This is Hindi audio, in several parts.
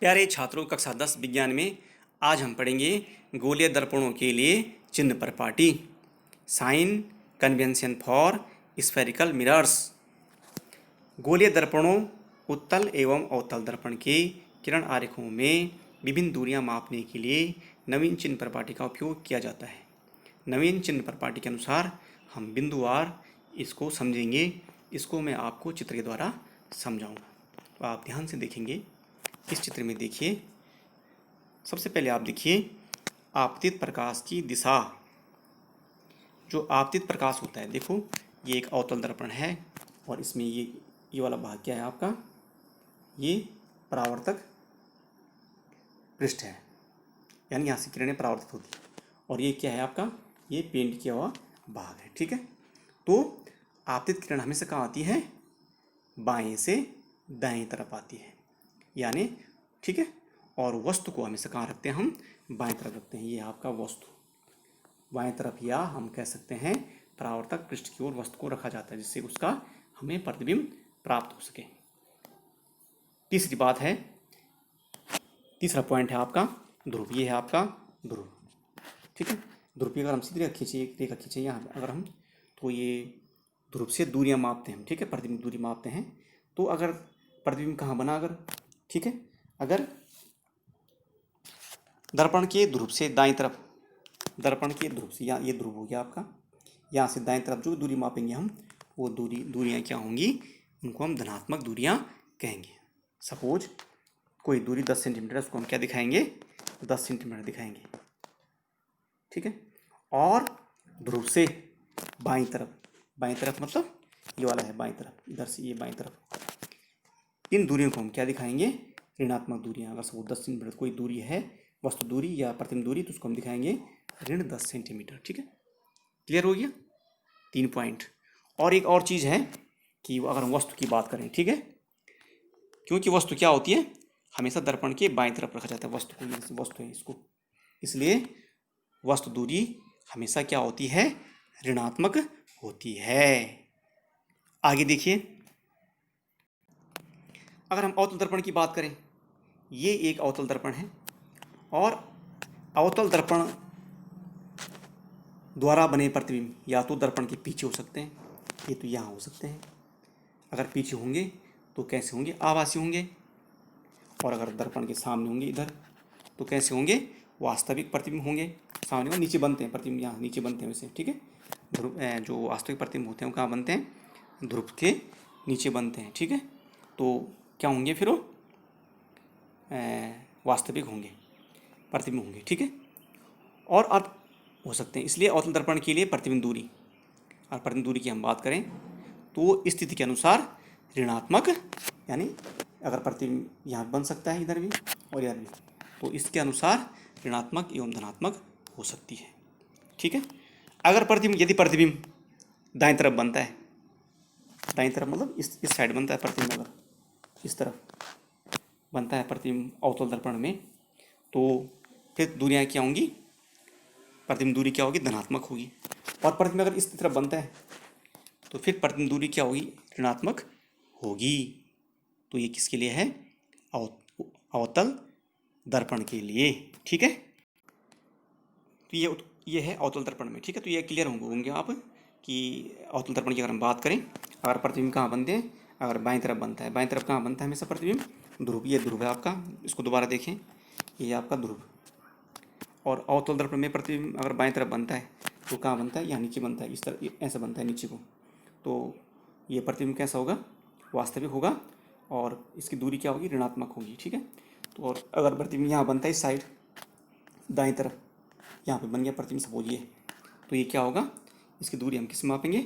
प्यारे छात्रों, कक्षा 10 विज्ञान में आज हम पढ़ेंगे गोलीय दर्पणों के लिए चिन्ह पर पाटी, sign convention for spherical mirrors. गोलीय दर्पणों उत्तल एवं अवतल दर्पण के किरण आरेखों में विभिन्न दूरियां मापने के लिए नवीन चिन्ह पर पाटी का उपयोग किया जाता है। नवीन चिन्ह पर पाटी के अनुसार हम बिंदुवार इसको समझेंगे। इसको मैं आपको चित्र के द्वारा समझाऊंगा, तो आप ध्यान से देखेंगे। इस चित्र में देखिए, सबसे पहले आप देखिए आपतित प्रकाश की दिशा। जो आपतित प्रकाश होता है, देखो ये एक अवतल दर्पण है और इसमें ये वाला भाग क्या है आपका, ये परावर्तक पृष्ठ है, यानी यहाँ से किरणें परावर्तित होती है। और ये क्या है आपका, ये पेंट किया हुआ भाग है। ठीक है, तो आपतित किरण हमेशा कहाँ आती है, बाएं से दाएं तरफ आती है, यानी ठीक है। और वस्तु को हमेशा कहाँ रखते हैं, हम बाएं तरफ रखते हैं। ये आपका वस्तु बाएं तरफ, या हम कह सकते हैं परावर्तक पृष्ठ की ओर वस्तु को रखा जाता है, जिससे उसका हमें प्रतिबिंब प्राप्त हो सके। तीसरी बात है, तीसरा पॉइंट है आपका ध्रुव। ये है आपका ध्रुव। ठीक है, ध्रुव की अगर हम सीधी रेखा खींचे यहाँ अगर हम, तो ये ध्रुव से दूरियां मापते हैं। ठीक है, प्रतिबिंब दूरी मापते हैं। तो अगर प्रतिबिंब कहाँ बना, अगर ठीक है, अगर दर्पण के ध्रुव से दाएं तरफ, दर्पण के ध्रुव से, यहाँ ये ध्रुव हो गया आपका, यहाँ से दाएं तरफ जो दूरी मापेंगे हम, वो दूरियां क्या होंगी, उनको हम धनात्मक दूरियां कहेंगे। सपोज कोई दूरी 10 सेंटीमीटर, उसको हम क्या दिखाएंगे, 10 सेंटीमीटर दिखाएंगे। ठीक है, और ध्रुव से बाईं तरफ मतलब ये वाला है बाईं तरफ, इधर से ये बाईं तरफ, इन दूरियों को हम क्या दिखाएंगे, ऋणात्मक दूरियां। अगर सपोज 10 सेंटीमीटर कोई दूरी है, वस्तु दूरी या प्रतिबिंब दूरी, तो उसको हम दिखाएंगे ऋण 10 सेंटीमीटर। ठीक है, क्लियर हो गया, 3 पॉइंट। और एक और चीज़ है कि अगर हम वस्तु की बात करें, ठीक है, क्योंकि वस्तु क्या होती है, हमेशा दर्पण के बाईं तरफ रखा जाता है वस्तु को, वस्तु है इसको, इसलिए वस्तु दूरी हमेशा क्या होती है, ऋणात्मक होती है। आगे देखिए, अगर हम अवतल दर्पण की बात करें, ये एक अवतल दर्पण है और अवतल दर्पण द्वारा बने प्रतिबिंब या तो दर्पण के पीछे हो सकते हैं, ये तो यहाँ हो सकते हैं। अगर पीछे होंगे तो कैसे होंगे, आभासी होंगे। और अगर दर्पण के सामने होंगे इधर, तो कैसे होंगे, वास्तविक प्रतिबिंब होंगे। सामने और नीचे बनते हैं प्रतिबिंब, यहाँ नीचे बनते हैं वैसे। ठीक है, ध्रुव जो वास्तविक प्रतिबिंब होते हैं वो कहाँ बनते हैं, ध्रुव के नीचे बनते हैं। ठीक है, तो क्या होंगे फिर वो, वास्तविक होंगे, प्रतिबिंब होंगे। ठीक है, और अब हो सकते हैं, इसलिए अवतल दर्पण के लिए प्रतिबिंब दूरी और प्रतिबिंब दूरी की हम बात करें तो स्थिति के अनुसार ऋणात्मक, यानी अगर प्रतिबिंब यहाँ बन सकता है इधर भी और इधर भी, तो इसके अनुसार ऋणात्मक एवं धनात्मक हो सकती है। ठीक है, अगर प्रतिबिंब, यदि प्रतिबिंब दाएं तरफ बनता है, दाएं तरफ मतलब इस साइड बनता है प्रतिबिंब, अगर इस तरफ बनता है प्रतिबिंब अवतल दर्पण में, तो फिर दूरियाँ क्या होंगी, प्रतिबिंब दूरी क्या होगी, धनात्मक होगी। और प्रतिबिंब अगर इस तरफ बनता है तो फिर प्रतिबिंब दूरी क्या होगी, ऋणात्मक होगी। तो ये किसके लिए है, अवतल दर्पण के लिए। ठीक है, तो ये है अवतल दर्पण में। ठीक है, तो ये क्लियर होंगे आप कि अवतल दर्पण की अगर हम बात करें, अगर प्रतिबिंब कहाँ बनते हैं, अगर बाईं तरफ बनता है, बाईं तरफ कहाँ बनता है हमेशा प्रतिबिंब, ध्रुव। ये ध्रुव है आपका, इसको दोबारा देखें, ये आपका ध्रुव। और अवतल दर्पण में प्रतिबिंब अगर बाएं तरफ बनता है तो कहाँ बनता है, यहाँ नीचे बनता है, इस तरह ऐसा बनता है नीचे को। तो ये प्रतिबिंब कैसा होगा, वास्तविक होगा, और इसकी दूरी क्या होगी, ऋणात्मक होगी। ठीक है, तो और अगर प्रतिबिंब यहाँ बनता है इस साइड दाएं तरफ, यहाँ पे बन गया प्रतिबिंब सपोज ये, तो ये क्या होगा, इसकी दूरी हम किस मापेंगे,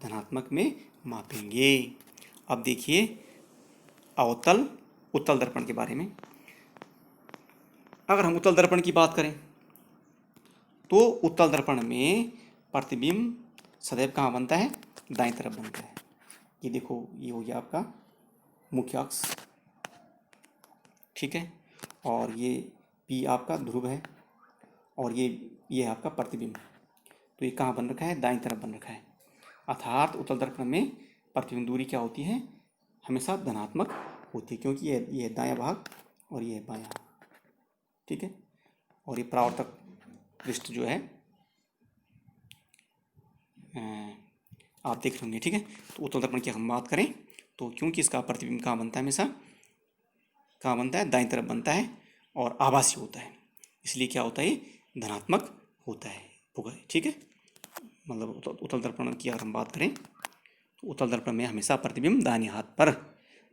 धनात्मक में मापेंगे। अब देखिए अवतल उत्तल दर्पण के बारे में। अगर हम उत्तल दर्पण की बात करें तो उत्तल दर्पण में प्रतिबिंब सदैव कहाँ बनता है, दाएं तरफ बनता है। ये देखो, ये हो गया आपका मुख्य अक्ष। ठीक है, और ये P आपका ध्रुव है, और ये है आपका प्रतिबिंब। तो ये कहाँ बन रखा है, दाएं तरफ बन रखा है। अर्थात उत्तल दर्पण में प्रतिबिंब दूरी क्या होती है, हमेशा धनात्मक होती है, क्योंकि ये दायां भाग और ये है बायां, ठीक है। और ये परावर्तक पृष्ठ जो है आप देख रहे होंगे, ठीक है। तो उत्तल दर्पण की हम बात करें तो क्योंकि इसका प्रतिबिंब कहाँ बनता है, हमेशा कहाँ बनता है, दाईं तरफ बनता है और आभासी होता है, इसलिए क्या होता है, ये धनात्मक होता है, ठीक है। मतलब उत्तल दर्पण की अगर हम बात करें तो उत्तल दर्पण में हमेशा प्रतिबिंब दाहिने हाथ पर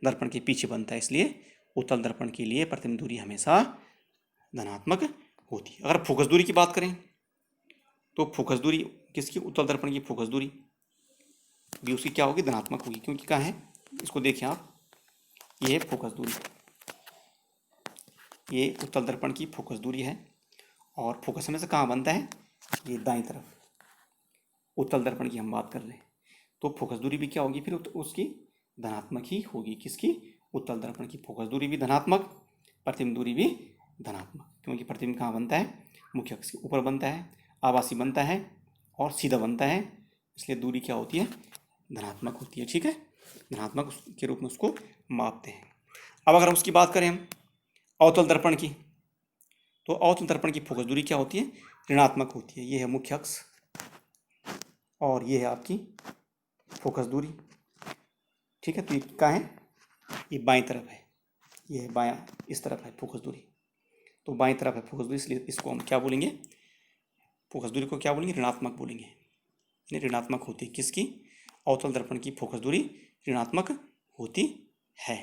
दर्पण के पीछे बनता है, इसलिए उत्तल दर्पण के लिए प्रतिबिंब दूरी हमेशा धनात्मक होती है। अगर फोकस दूरी की बात करें तो फोकस दूरी किसकी, उत्तल दर्पण की फोकस दूरी भी उसकी क्या होगी, धनात्मक होगी, क्योंकि कहाँ है, इसको देखें आप, ये है फोकस दूरी, ये उत्तल दर्पण की फोकस दूरी है और फोकस हमेशा कहाँ बनता है, ये दाईं तरफ, उत्तल दर्पण की हम बात कर रहे हैं। तो फोकस दूरी भी क्या होगी फिर उसकी धनात्मक ही होगी, किसकी, उत्तल दर्पण की फोकस दूरी भी धनात्मक, प्रतिबिंब दूरी भी धनात्मक, क्योंकि प्रतिबिंब कहाँ बनता है, मुख्य अक्ष के ऊपर बनता है, आभासी बनता है और सीधा बनता है, इसलिए दूरी क्या होती है, धनात्मक होती है, ठीक है। धनात्मक के रूप में उसको मापते हैं। अब अगर हम उसकी बात करें हम अवतल दर्पण की, तो अवतल दर्पण की फोकस दूरी क्या होती है, ऋणात्मक होती है। ये है मुख्य अक्ष और ये है आपकी फोकस दूरी, ठीक है। तो ये कहाँ है, ये बाईं तरफ है, ये है बायां, इस तरफ है फोकस दूरी, तो बाईं तरफ है फोकस दूरी, इसलिए इसको हम क्या बोलेंगे, फोकस दूरी को क्या बोलेंगे, ऋणात्मक बोलेंगे, यानी ऋणात्मक होती है किसकी, अवतल दर्पण की फोकस दूरी ऋणात्मक होती है।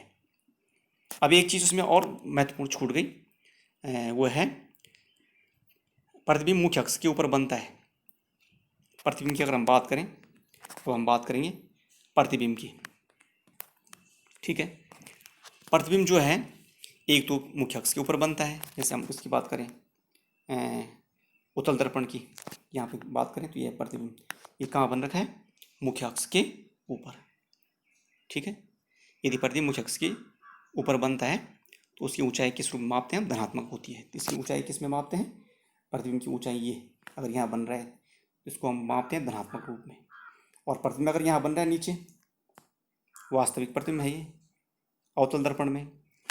अब एक चीज़ उसमें और महत्वपूर्ण छूट गई, वो है प्रतिबिंब मुख्य अक्ष के ऊपर बनता है। प्रतिबिंब की अगर हम बात करें तो हम बात करेंगे प्रतिबिंब की, ठीक है। प्रतिबिंब जो है एक तो मुख्य अक्ष के ऊपर बनता है, जैसे हम इसकी बात करें उत्तल दर्पण की, यहाँ पे बात करें तो ये प्रतिबिंब, ये कहाँ बन रखा है, मुख्य अक्ष के ऊपर, ठीक है। यदि प्रतिबिंब मुख्य अक्ष के ऊपर बनता है तो उसकी ऊंचाई किस रूप में मापते हैं, धनात्मक होती है। तो इसकी ऊंचाई किस में मापते हैं, प्रतिबिंब की ऊंचाई ये अगर यहाँ बन रहा है इसको हम मापते हैं धनात्मक रूप में, और प्रतिबिंब अगर यहाँ बन रहा है नीचे, वास्तविक प्रतिबिंब है ये अवतल दर्पण में,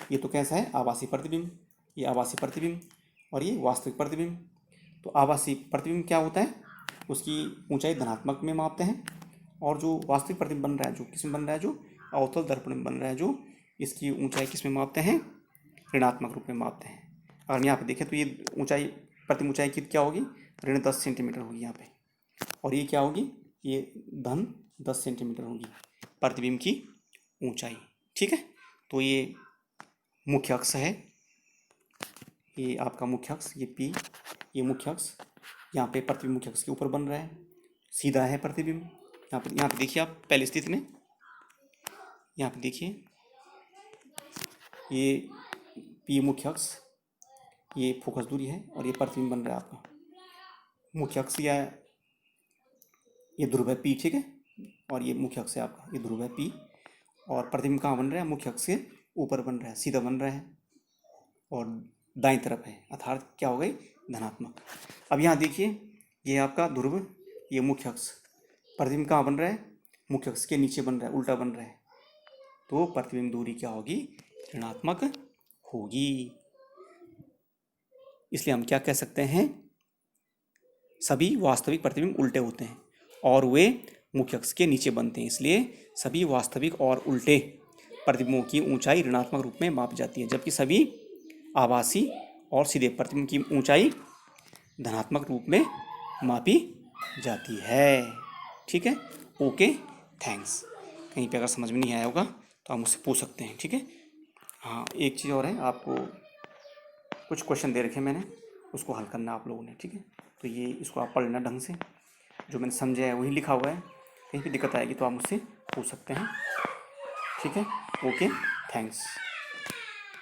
ये तो कैसा है, आभासी प्रतिबिंब, ये आभासी प्रतिबिंब और ये वास्तविक प्रतिबिंब। तो आभासी प्रतिबिंब क्या होता है, उसकी ऊंचाई धनात्मक में मापते हैं, और जो वास्तविक प्रतिबिंब बन रहा है, जो किस में बन रहा है, जो अवतल दर्पण में बन रहा है, जो इसकी ऊंचाई किस में मापते हैं, ऋणात्मक रूप में मापते हैं। अगर यहाँ पे देखें तो ये ऊंचाई, प्रतिबिंब ऊंचाई की क्या होगी, ऋण 10 सेंटीमीटर होगी यहाँ पे, और ये क्या होगी, ये धन 10 सेंटीमीटर होगी प्रतिबिंब की ऊंचाई, ठीक है। तो ये मुख्य अक्ष है, ये आपका मुख्य अक्ष, ये पी, ये मुख्य अक्ष, यहाँ पे प्रतिबिंब मुख्य अक्ष के ऊपर बन रहा है, सीधा है प्रतिबिंब। यहाँ पे देखिए आप पहली स्थिति में, यहाँ पे देखिए ये पी मुख्य अक्ष, ये फोकस दूरी है और ये प्रतिबिंब बन रहा है आपका मुख्य अक्ष, या ये ध्रुव है पी, ठीक है। और ये मुख्य अक्ष है आपका, ये ध्रुव है पी, और प्रतिबिंब कहाँ बन रहा है, मुख्य अक्ष के ऊपर बन रहा है, सीधा बन रहा है और दाईं तरफ है, अर्थात क्या हो गई, धनात्मक। अब यहाँ देखिए ये आपका ध्रुव, ये मुख्य अक्ष, प्रतिबिंब कहाँ बन रहा है, मुख्य अक्ष के नीचे बन रहा है, उल्टा बन रहा है, तो प्रतिबिंब दूरी क्या होगी, ऋणात्मक होगी। इसलिए हम क्या कह सकते हैं, सभी वास्तविक प्रतिबिंब उल्टे होते हैं और वे मुख्य अक्ष के नीचे बनते हैं, इसलिए सभी वास्तविक और उल्टे प्रतिबिंबों की ऊंचाई ऋणात्मक रूप में मापी जाती है, जबकि सभी आभासी और सीधे प्रतिबिंब की ऊंचाई धनात्मक रूप में मापी जाती है, ठीक है। Okay, thanks. कहीं पे अगर समझ में नहीं आया होगा तो आप मुझसे पूछ सकते हैं, ठीक है। हाँ, एक चीज़ और है, आपको कुछ क्वेश्चन दे रखे मैंने, उसको हल करना आप लोगों ने, ठीक है। तो ये इसको आप पढ़ लेना ढंग से, जो मैंने समझा है वही लिखा हुआ है, कहीं पे दिक्कत आएगी तो आप मुझसे पूछ सकते हैं, ठीक है। Okay, thanks.